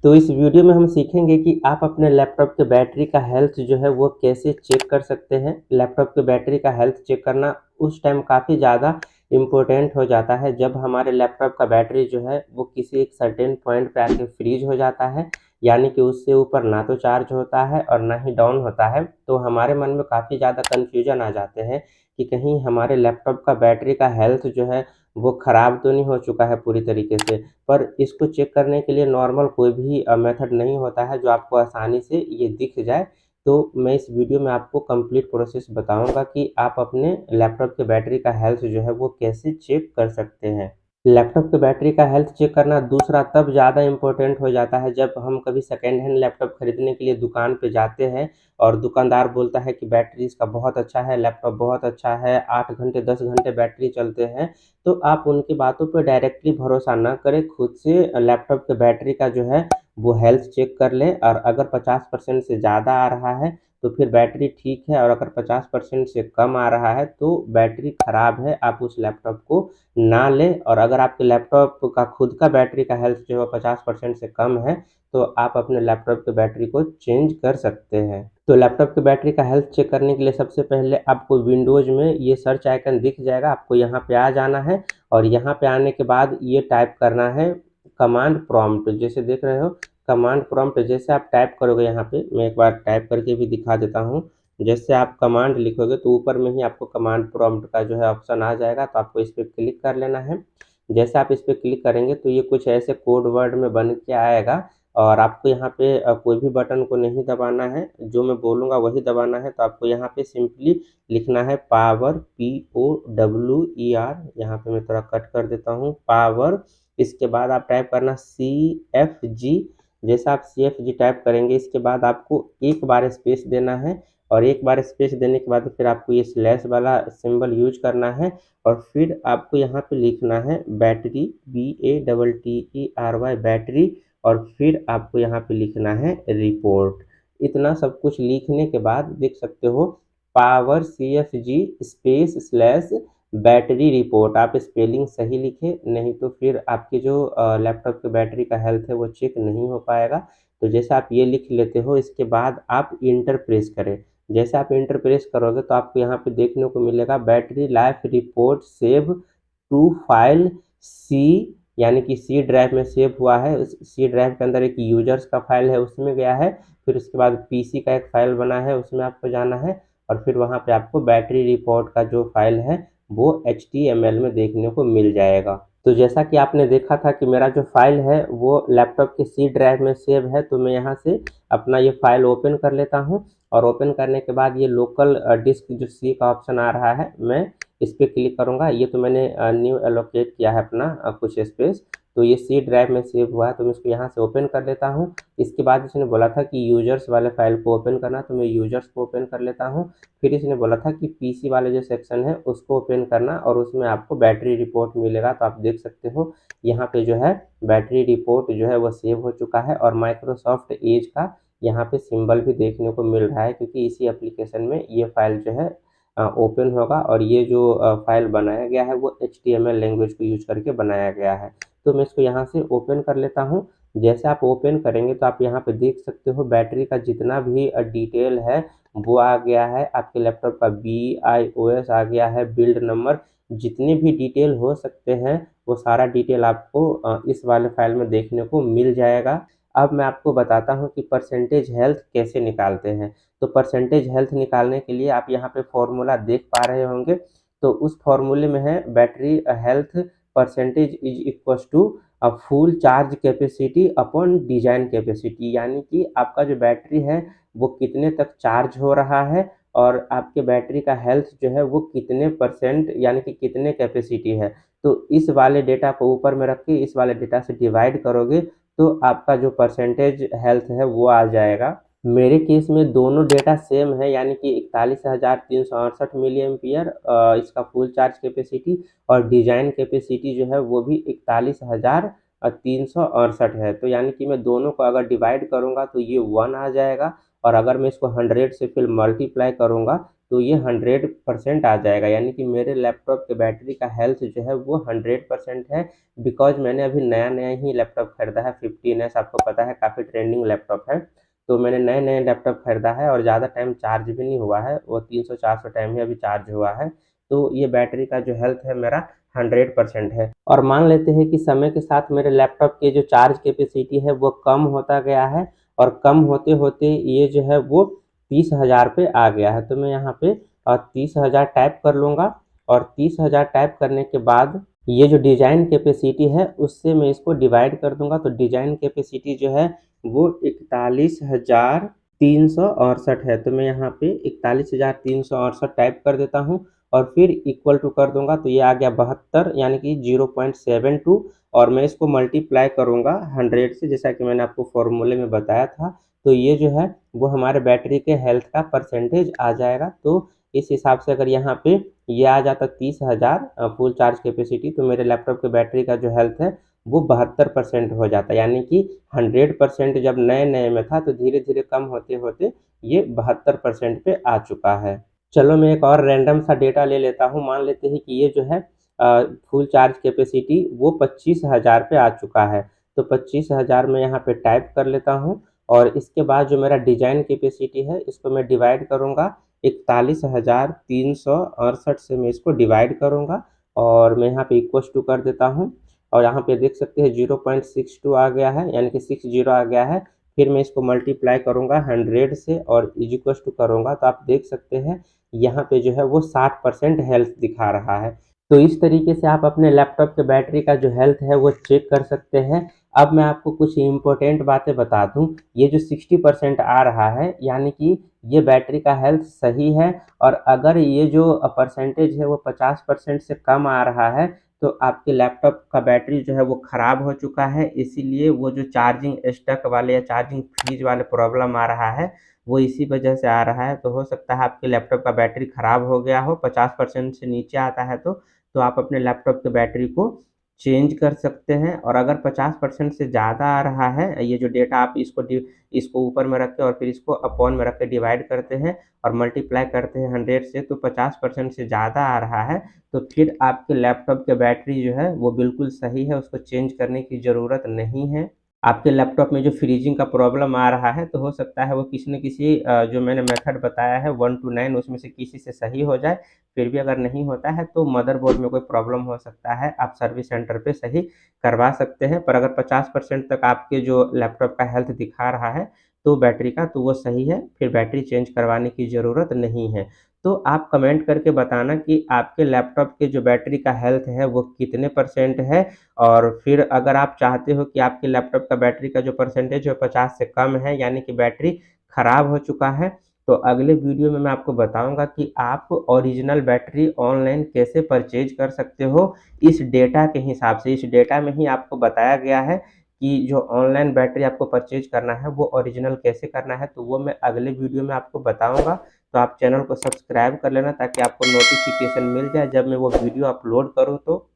तो इस वीडियो में हम सीखेंगे कि आप अपने लैपटॉप के बैटरी का हेल्थ जो है वो कैसे चेक कर सकते हैं। लैपटॉप के बैटरी का हेल्थ चेक करना उस टाइम काफ़ी ज़्यादा इम्पोर्टेंट हो जाता है जब हमारे लैपटॉप का बैटरी जो है वो किसी एक सर्टेन पॉइंट पे आके फ्रीज हो जाता है, यानी कि उससे ऊपर ना तो चार्ज होता है और ना ही डाउन होता है। तो हमारे मन में काफ़ी ज़्यादा कन्फ्यूजन आ जाते हैं कि कहीं हमारे लैपटॉप का बैटरी का हेल्थ जो है वो ख़राब तो नहीं हो चुका है पूरी तरीके से। पर इसको चेक करने के लिए नॉर्मल कोई भी मेथड नहीं होता है जो आपको आसानी से ये दिख जाए। तो मैं इस वीडियो में आपको कंप्लीट प्रोसेस बताऊंगा कि आप अपने लैपटॉप के बैटरी का हेल्थ जो है वो कैसे चेक कर सकते हैं। लैपटॉप के बैटरी का हेल्थ चेक करना दूसरा तब ज़्यादा इम्पोर्टेंट हो जाता है जब हम कभी सेकेंड हैंड लैपटॉप खरीदने के लिए दुकान पे जाते हैं और दुकानदार बोलता है कि बैटरी इसका बहुत अच्छा है, लैपटॉप बहुत अच्छा है, 8 घंटे 10 घंटे बैटरी चलते हैं। तो आप उनकी बातों पे डायरेक्टली भरोसा ना करें, खुद से लैपटॉप के बैटरी का जो है वो हेल्थ चेक कर लें और अगर 50% से ज़्यादा आ रहा है तो फिर बैटरी ठीक है और अगर 50% से कम आ रहा है तो बैटरी ख़राब है, आप उस लैपटॉप को ना लें। और अगर आपके लैपटॉप का खुद का बैटरी का हेल्थ जो है 50% से कम है तो आप अपने लैपटॉप के बैटरी को चेंज कर सकते हैं। तो लैपटॉप की बैटरी का हेल्थ चेक करने के लिए सबसे पहले आपको विंडोज़ में ये सर्च आइकन दिख जाएगा, आपको यहाँ पे आ जाना है और यहाँ पे आने के बाद ये टाइप करना है कमांड प्रॉम्प्ट। जैसे देख रहे हो कमांड प्रॉम्प्ट, जैसे आप टाइप करोगे यहाँ पे, मैं एक बार टाइप करके भी दिखा देता हूँ। जैसे आप कमांड लिखोगे तो ऊपर में ही आपको कमांड प्रॉम्प्ट का जो है ऑप्शन आ जाएगा, तो आपको इस पर क्लिक कर लेना है। जैसे आप इस पर क्लिक करेंगे तो ये कुछ ऐसे कोड वर्ड में बन के आएगा और आपको यहाँ पे कोई भी बटन को नहीं दबाना है, जो मैं बोलूँगा वही दबाना है। तो आपको यहाँ पे सिंपली लिखना है पावर, POWER। यहाँ पे मैं थोड़ा कट कर देता हूँ, पावर। इसके बाद आप टाइप करना CFG। जैसा आप CFG टाइप करेंगे इसके बाद आपको एक बार स्पेस देना है और एक बार स्पेस देने के बाद फिर आपको ये स्लैश वाला सिंबल यूज करना है और फिर आपको यहाँ पे लिखना है बैटरी, BATTERY, बैटरी। और फिर आपको यहाँ पे लिखना है रिपोर्ट। इतना सब कुछ लिखने के बाद देख सकते हो power CFG space slash battery report. आप स्पेलिंग सही लिखे, नहीं तो फिर आपके जो लैपटॉप के बैटरी का हेल्थ है वो चेक नहीं हो पाएगा। तो जैसे आप ये लिख लेते हो इसके बाद आप इंटर प्रेस करें। जैसे आप इंटर प्रेस करोगे तो आपको यहाँ पे देखने को मिलेगा battery life report save to file C, यानी कि सी ड्राइव में सेव हुआ है। उस सी ड्राइव के अंदर एक यूजर्स का फाइल है उसमें गया है, फिर उसके बाद पीसी का एक फाइल बना है उसमें आपको जाना है और फिर वहाँ पे आपको बैटरी रिपोर्ट का जो फाइल है वो HTML में देखने को मिल जाएगा। तो जैसा कि आपने देखा था कि मेरा जो फाइल है वो लैपटॉप के सी ड्राइव में सेव है, तो मैं यहाँ से अपना ये फाइल ओपन कर लेता हूँ और ओपन करने के बाद ये लोकल डिस्क जो सी का ऑप्शन आ रहा है मैं इस पर क्लिक करूँगा। ये तो मैंने न्यू एलोकेट किया है अपना कुछ स्पेस, तो ये सी ड्राइव में सेव हुआ है तो मैं इसको यहाँ से ओपन कर लेता हूँ। इसके बाद इसने बोला था कि यूजर्स वाले फाइल को ओपन करना, तो मैं यूजर्स को ओपन कर लेता हूँ। फिर इसने बोला था कि पीसी वाले जो सेक्शन है उसको ओपन करना और उसमें आपको बैटरी रिपोर्ट मिलेगा। तो आप देख सकते हो यहाँ पे जो है बैटरी रिपोर्ट जो है वो सेव हो चुका है और माइक्रोसॉफ्ट एज का यहाँ पे सिंबल भी देखने को मिल रहा है, क्योंकि इसी एप्लीकेशन में ये फाइल जो है ओपन होगा और ये जो फाइल बनाया गया है वो HTML लैंग्वेज को यूज करके बनाया गया है। तो मैं इसको यहाँ से ओपन कर लेता हूँ। जैसे आप ओपन करेंगे तो आप यहाँ पे देख सकते हो बैटरी का जितना भी डिटेल है वो आ गया है। आपके लैपटॉप का BIOS आ गया है, बिल्ड नंबर, जितने भी डिटेल हो सकते हैं वो सारा डिटेल आपको इस वाले फाइल में देखने को मिल जाएगा। अब मैं आपको बताता हूँ कि परसेंटेज हेल्थ कैसे निकालते हैं। तो परसेंटेज हेल्थ निकालने के लिए आप यहाँ पे फॉर्मूला देख पा रहे होंगे। तो उस फॉर्मूले में है battery health percentage is equals to full charge capacity upon design capacity, यानी कि आपका जो बैटरी है वो कितने तक चार्ज हो रहा है और आपके बैटरी का हेल्थ जो है वो कितने परसेंट यानी कि कितने कैपेसिटी है। तो इस वाले डेटा को ऊपर में रख के इस वाले डेटा से डिवाइड करोगे तो आपका जो परसेंटेज हेल्थ है वो आ जाएगा। मेरे केस में दोनों डेटा सेम है, यानी कि 41,368 मिली एम्पियर इसका फुल चार्ज कैपेसिटी और डिजाइन कैपेसिटी जो है वो भी 41,368 है। तो यानी कि मैं दोनों को अगर डिवाइड करूंगा तो ये 1 आ जाएगा और अगर मैं इसको 100 से फिर मल्टीप्लाई करूंगा तो ये 100% आ जाएगा, यानी कि मेरे लैपटॉप के बैटरी का हेल्थ जो है वो 100% है। बिकॉज मैंने अभी नया नया ही लैपटॉप खरीदा है 15S, आपको पता है काफ़ी ट्रेंडिंग लैपटॉप है। तो मैंने नए नए लैपटॉप खरीदा है और ज़्यादा टाइम चार्ज भी नहीं हुआ है, वो 300-400 टाइम ही अभी चार्ज हुआ है। तो ये बैटरी का जो हेल्थ है मेरा 100% है। और मान लेते हैं कि समय के साथ मेरे लैपटॉप की जो चार्ज कैपेसिटी है वो कम होता गया है, और कम होते होते ये जो है वो 30,000 पे आ गया है। तो मैं यहाँ पे 30,000 टाइप कर लूँगा, और 30,000 टाइप करने के बाद ये जो डिज़ाइन कैपेसिटी है उससे मैं इसको डिवाइड कर दूंगा। तो डिज़ाइन कैपेसिटी जो है वो 41,368 है। तो मैं यहाँ पे 41,368 टाइप कर देता हूँ और फिर इक्वल टू कर दूंगा। तो ये आ गया 72, यानी कि 0.72, और मैं इसको मल्टीप्लाई करूंगा 100 से, जैसा कि मैंने आपको फॉर्मूले में बताया था। तो ये जो है वो हमारे बैटरी के हेल्थ का परसेंटेज आ जाएगा। तो इस हिसाब से अगर यहाँ पे ये आ जाता 30,000 फुल चार्ज कैपेसिटी, तो मेरे लैपटॉप के बैटरी का जो हेल्थ है वो 72% हो जाता, यानी कि 100% जब नए नए में था, तो धीरे धीरे कम होते होते ये 72% पे आ चुका है। चलो मैं एक और रैंडम सा डेटा ले लेता हूँ। मान लेते हैं कि ये जो है फुल चार्ज कैपेसिटी वो 25,000 पे आ चुका है। तो 25,000 में यहाँ पे टाइप कर लेता हूँ, और इसके बाद जो मेरा डिजाइन कैपेसिटी है इसको मैं डिवाइड करूँगा 41,368 से, मैं इसको डिवाइड करूँगा और मैं यहाँ पे इक्वल टू कर देता हूँ। और यहाँ पे देख सकते हैं 0.62 आ गया है, यानी कि 60 आ गया है। फिर मैं इसको मल्टीप्लाई करूँगा 100 से और इज इक्वल टू करूँगा, तो आप देख सकते हैं यहाँ पे जो है वो 60% हेल्थ दिखा रहा है। तो इस तरीके से आप अपने लैपटॉप के बैटरी का जो हेल्थ है वो चेक कर सकते हैं। अब मैं आपको कुछ इम्पोर्टेंट बातें बता दूं। ये जो 60% आ रहा है, यानी कि ये बैटरी का हेल्थ सही है। और अगर ये जो परसेंटेज है वो 50% से कम आ रहा है, तो आपके लैपटॉप का बैटरी जो है वो ख़राब हो चुका है। इसीलिए वो जो चार्जिंग स्टक वाले या चार्जिंग फ्रीज वाले प्रॉब्लम आ रहा है, वो इसी वजह से आ रहा है। तो हो सकता है आपके लैपटॉप का बैटरी ख़राब हो गया हो, 50% से नीचे आता है तो आप अपने लैपटॉप के बैटरी को चेंज कर सकते हैं। और अगर 50% से ज़्यादा आ रहा है, ये जो डेटा आप इसको ऊपर में रख के और फिर इसको अपॉन में रख के डिवाइड करते हैं और मल्टीप्लाई करते हैं 100 से, तो 50% से ज़्यादा आ रहा है, तो फिर आपके लैपटॉप के बैटरी जो है वो बिल्कुल सही है, उसको चेंज करने की ज़रूरत नहीं है। आपके लैपटॉप में जो फ्रीजिंग का प्रॉब्लम आ रहा है, तो हो सकता है वो किसी न किसी जो मैंने मेथड बताया है 1 to 9 उसमें से किसी से सही हो जाए। फिर भी अगर नहीं होता है तो मदरबोर्ड में कोई प्रॉब्लम हो सकता है, आप सर्विस सेंटर पे सही करवा सकते हैं। पर अगर 50% तक आपके जो लैपटॉप का हेल्थ दिखा रहा है तो बैटरी का, तो वो सही है, फिर बैटरी चेंज करवाने की ज़रूरत नहीं है। तो आप कमेंट करके बताना कि आपके लैपटॉप के जो बैटरी का हेल्थ है वो कितने परसेंट है। और फिर अगर आप चाहते हो कि आपके लैपटॉप का बैटरी का जो परसेंटेज है 50 से कम है, यानी कि बैटरी खराब हो चुका है, तो अगले वीडियो में मैं आपको बताऊंगा कि आप ओरिजिनल बैटरी ऑनलाइन कैसे परचेज कर सकते हो। इस डेटा के हिसाब से, इस डेटा में ही आपको बताया गया है कि जो ऑनलाइन बैटरी आपको परचेज करना है वो ओरिजिनल कैसे करना है, तो वो मैं अगले वीडियो में आपको बताऊंगा। तो आप चैनल को सब्सक्राइब कर लेना ताकि आपको नोटिफिकेशन मिल जाए जब मैं वो वीडियो अपलोड करूँ तो।